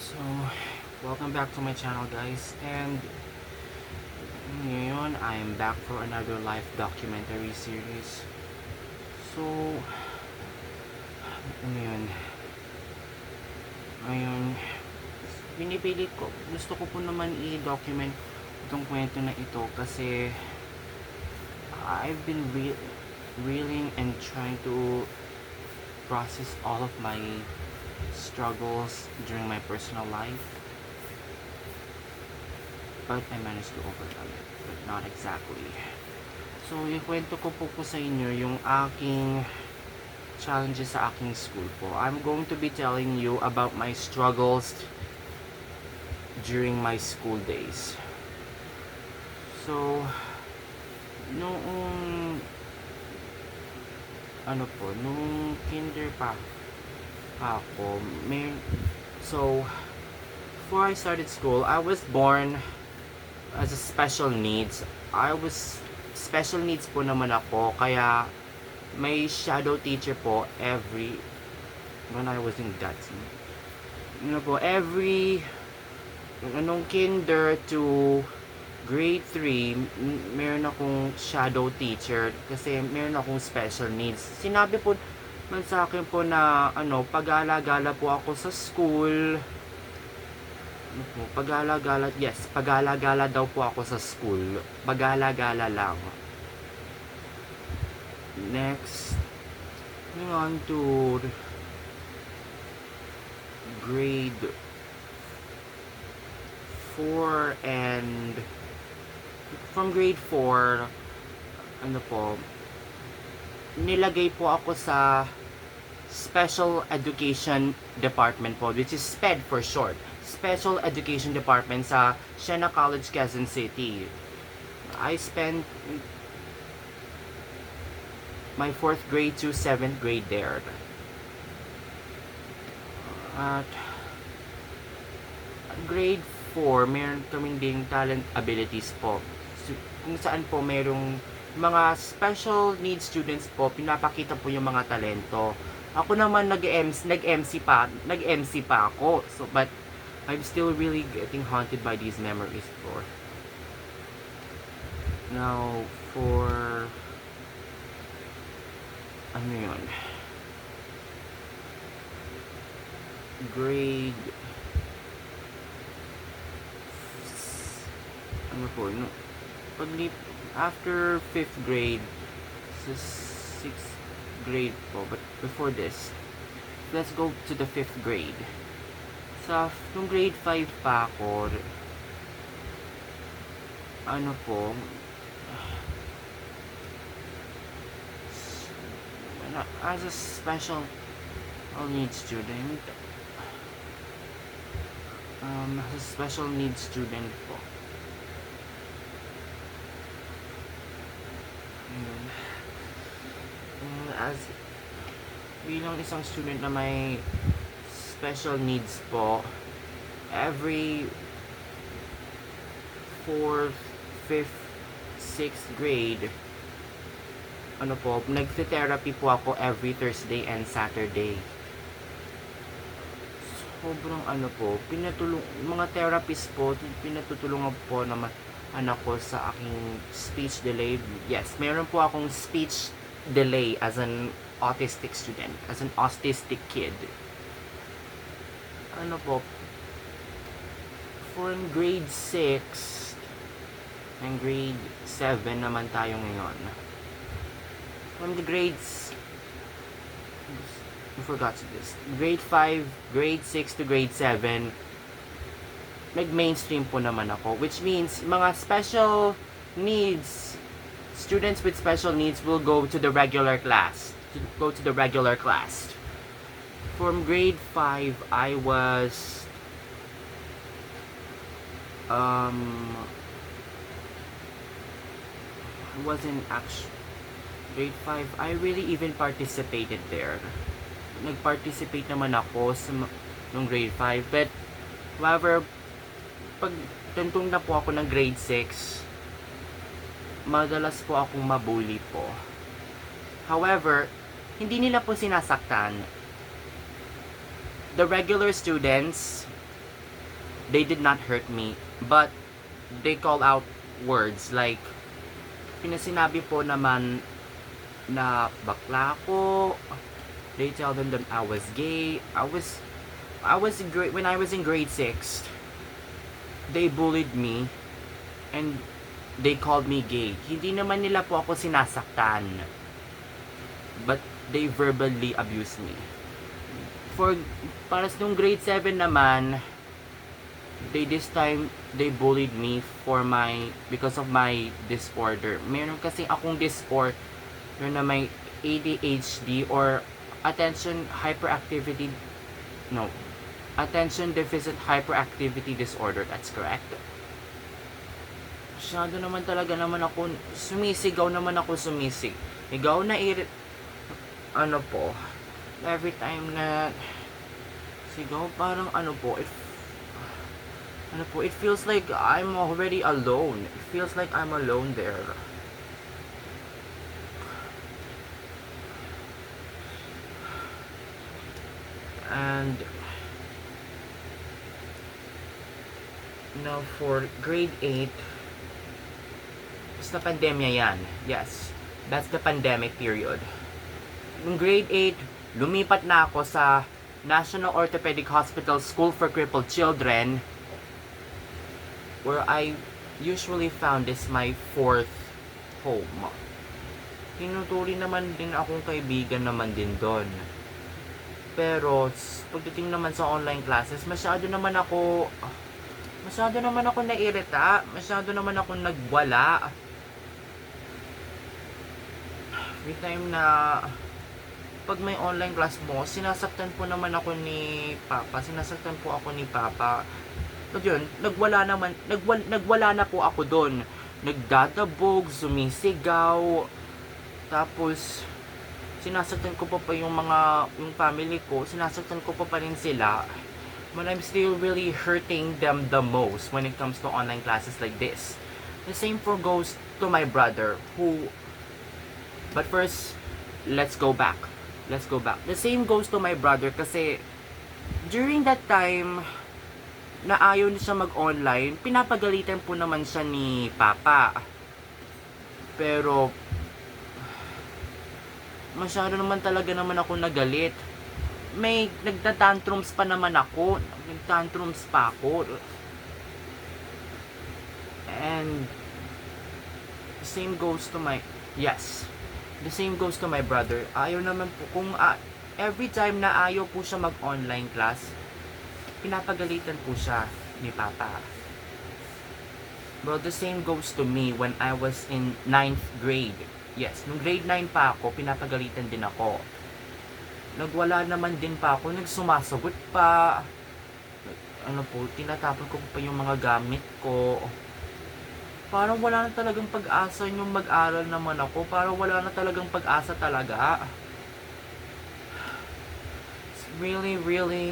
So, welcome back to my channel guys, and ngayon I am back for another life documentary series. So, ano yun, ngayon, pinipilit ko, gusto ko po naman i-document itong kwento na ito kasi I've been reeling and trying to process all of my struggles during my personal life, but I managed to overcome it, but not exactly. So, ikwento ko po sa inyo yung aking challenges sa aking school po. I'm going to be telling you about my struggles during my school days. So, noong nung kinder pa ako, so before I started school, I was born as a special needs. Special needs po naman ako, kaya may shadow teacher po when I was in Gatsby. Nung kinder to grade 3, meron akong shadow teacher kasi meron akong special needs. Sinabi po man sa akin po na pag-alagala po ako sa school. Pag-alagala daw po ako sa school. Pag-alagala lang. Next, moving on to grade 4, and from grade 4, nilagay po ako sa Special Education Department po, which is SPED for short. Special Education Department sa Siena College, Quezon City. I spent my 4th grade to 7th grade there. At grade 4, meron kaming ding talent abilities po. So, kung saan po merong mga special needs students po, pinapakita po yung mga talento. Ako naman nag-MC pa ako. So, but I'm still really getting haunted by these memories for. Now, for grade after 5th grade sa 6th grade po, but before this, let's go to the 5th grade. Nung grade 5 pa ako, as a special needs student, po, as bilang isang student na may special needs po, every 4th, 5th, 6th grade, nagte-therapy po ako every Thursday and Saturday. Sobrang mga therapist po, pinatutulungan po na anak ko sa aking speech delay. Yes, meron po akong speech delay as an autistic student, as an autistic kid. For grade 6 and grade 7 naman tayo ngayon. From the grades, I forgot this. Grade 5, grade 6 to grade 7, nag-mainstream po naman ako, which means mga special needs, students with special needs will go to the regular class. From grade 5, I was wasn't actually grade 5, I really even participated there. Nag-participate naman ako nung grade 5, but however, pag tantong na po ako ng grade 6, madalas po akong mabully po. However, hindi nila po sinasaktan. The regular students they did not hurt me, but they call out words like, pinasinabi po naman na bakla ako. They tell them that I was gay. I was in grade, when I was in grade 6, they bullied me and they called me gay. Hindi naman nila po ako sinasaktan, but they verbally abused me. Para nung grade 7 naman, this time they bullied me because of my disorder. Meron kasi akong disorder na may ADHD or attention deficit hyperactivity disorder. That's correct. Masyado naman talaga naman ako sumisigaw Sigaw na every time na sigaw, parang it feels like I'm already alone. It feels like I'm alone there. And now for grade 8, basta pandemya yan. Yes, that's the pandemic period. Nung grade 8, lumipat na ako sa National Orthopedic Hospital School for Crippled Children, where I usually found this my fourth home. Tinuturi naman din akong kaibigan naman din doon. Pero pagdating naman sa online classes, masyado naman ako nairita, masyado naman ako nagwala. Every time na pag may online class mo, sinasaktan po ako ni Papa. But yun, nagwala na po ako doon. Nagdadabog, sumisigaw, tapos sinasaktan ko pa yung family ko, sinasaktan ko pa rin sila. But I'm still really hurting them the most when it comes to online classes like this. The same goes to my brother but first, let's go back. The same goes to my brother kasi during that time na ayaw niya mag-online, pinapagalitan po naman siya ni Papa. Pero masyado naman talaga ako nagalit. May nagtatantrums pa ako. And the same goes to my brother. Ayaw naman po every time na ayaw po siya mag-online class, pinapagalitan po siya ni Papa. Well, the same goes to me when I was in 9th grade. Yes, nung grade 9 pa ako, pinapagalitan din ako. Nagwala naman din pa ako, nagsumasagot pa. Tinatapon ko pa yung mga gamit ko. Parang wala na talagang pag-asa yung mag-aral naman ako. Parang wala na talagang pag-asa talaga. It's really,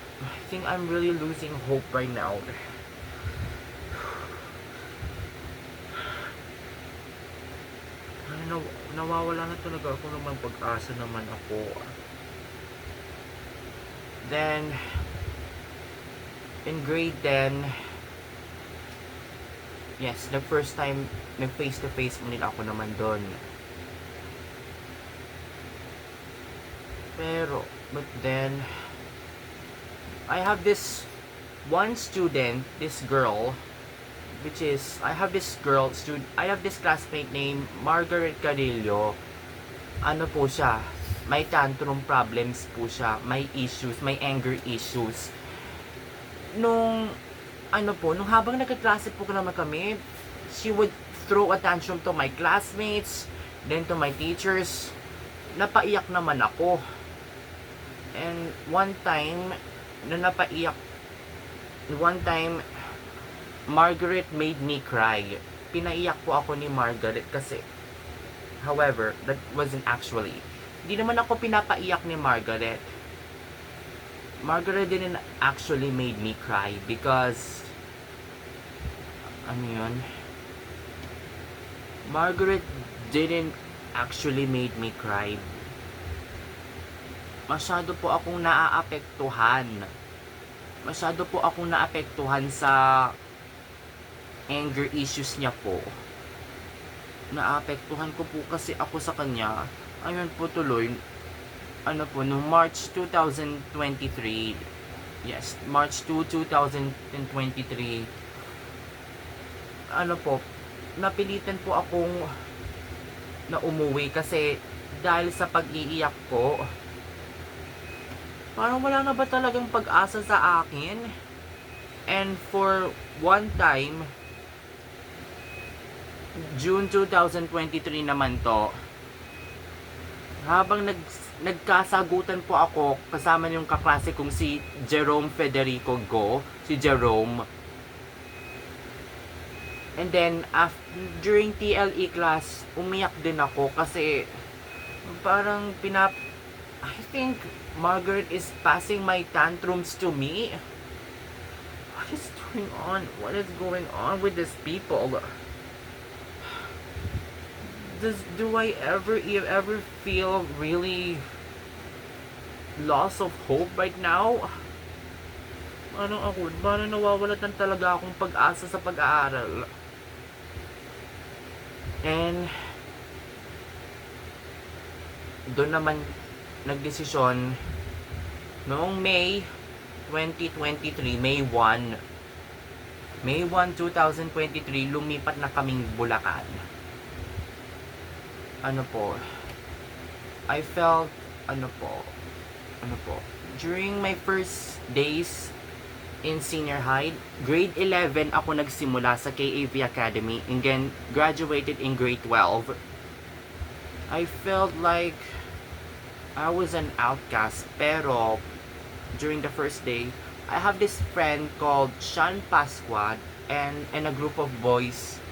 I think I'm really losing hope right now. Nawawala na talaga ako naman pag-asa naman ako. Then, in grade 10, yes, the first time nag-face-to-face ulit ako naman doon. But then, I have this one student, this girl, I have this classmate named Margaret Carillo. Po siya, may tantrum problems po siya, may anger issues. Nung habang nagkaklase po naman kami, she would throw a tantrum to my classmates, then to my teachers. Napaiyak naman ako. And one time, Margaret made me cry. Pinaiyak po ako ni Margaret kasi, however, that wasn't actually. Hindi naman ako pinapaiyak ni Margaret. Margaret didn't actually made me cry because Margaret didn't actually made me cry. Masyado po akong naaapektuhan masyado po akong naapektuhan sa anger issues niya po. Naapektuhan ko po kasi ako sa kanya. Ayun po tuloy, ano po, no March 2023, yes, March 2, 2023, ano po, napilitan po akong na umuwi kasi dahil sa pag-iiyak ko, parang wala na ba talagang pag-asa sa akin? And for one time, June 2023 naman to, habang nagkasagutan po ako kasama yung kaklase kong si Jerome Federico Go, si Jerome. And then, during TLE class, umiyak din ako kasi parang I think Margaret is passing my tantrums to me. What is going on? What is going on with these people? Do I ever feel really loss of hope right now? Parang nawawalatan talaga akong pag-asa sa pag-aaral. And doon naman nagdesisyon noong May 2023, May 1, 2023, lumipat na kaming Bulacan. I felt, during my first days in senior high, grade 11 ako nagsimula sa KAV Academy and then graduated in grade 12. I felt like I was an outcast, pero during the first day, I have this friend called Sean Pasquad and a group of boys.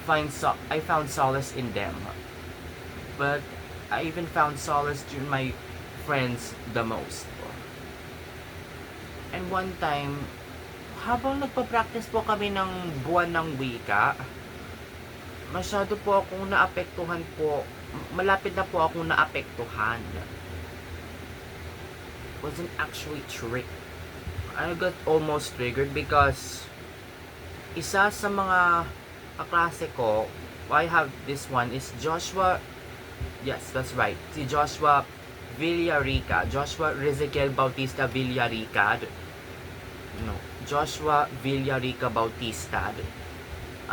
I found solace in them, but I even found solace in my friends the most. And one time, habang nagpa-practice po kami ng buwan ng wika, masyado po akong naapektuhan po. Malapit na po akong naapektuhan. Wasn't actually tricked. I got almost triggered because isa sa mga kaklase ko, I have this one is Joshua. Yes, that's right. Si Joshua Villarica. Joshua Ezequiel Bautista Villarica. No, Joshua Villarica Bautista.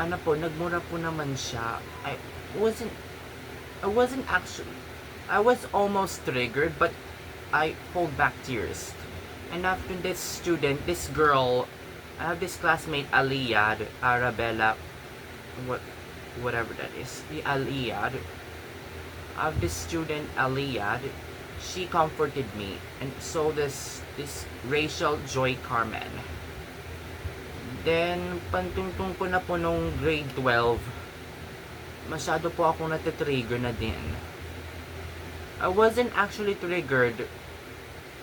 Nagmura po naman siya. I was almost triggered, but I hold back tears. And after this girl, I have this classmate Aliyah, Arabella, whatever that is, the Aliyah. I have this student Aliyah. She comforted me, and so this Rachel Joy Carmen. Then pantungtong ko na po nung grade 12, masyado po akong natitrigger na din. I wasn't actually triggered.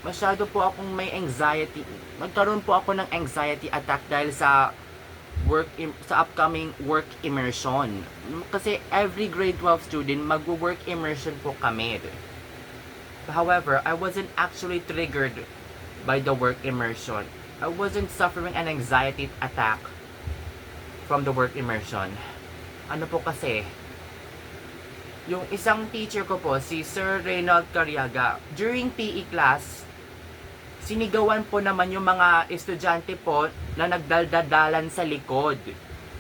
Masyado po akong may anxiety. Nagkaroon po ako ng anxiety attack dahil sa upcoming work immersion. Kasi every grade 12 student mag-work immersion po kami. However, I wasn't actually triggered by the work immersion. I wasn't suffering an anxiety attack from the work immersion. Kasi, yung isang teacher ko po, si Sir Reynald Cariaga, during PE class, sinigawan po naman yung mga estudyante po na nagdaldadalan sa likod.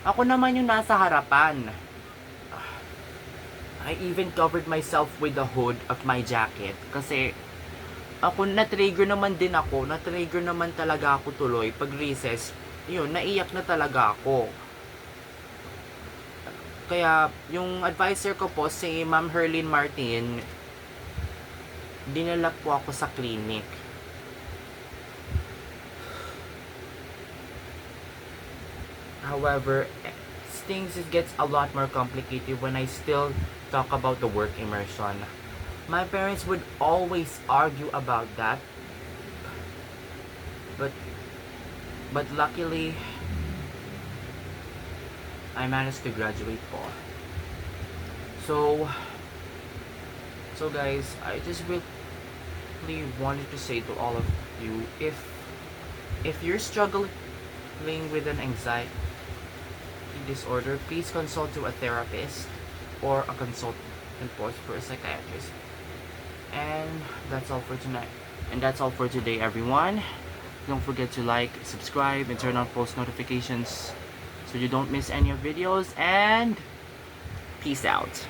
Ako naman yung nasa harapan. I even covered myself with the hood of my jacket kasi na-trigger naman talaga ako tuloy pag recess. Yun, naiyak na talaga ako. Kaya yung advisor ko po, si Ma'am Herlyn Martin, dinala po ako sa clinic. However, things gets a lot more complicated when I still talk about the work immersion. My parents would always argue about that, but luckily I managed to graduate po. So guys, I just really wanted to say to all of you. If you're struggling with an anxiety disorder, please consult to a therapist or a consultant post for a psychiatrist. And that's all for tonight. And that's all for today, everyone. Don't forget to like, subscribe, and turn on post notifications so you don't miss any of videos. And peace out.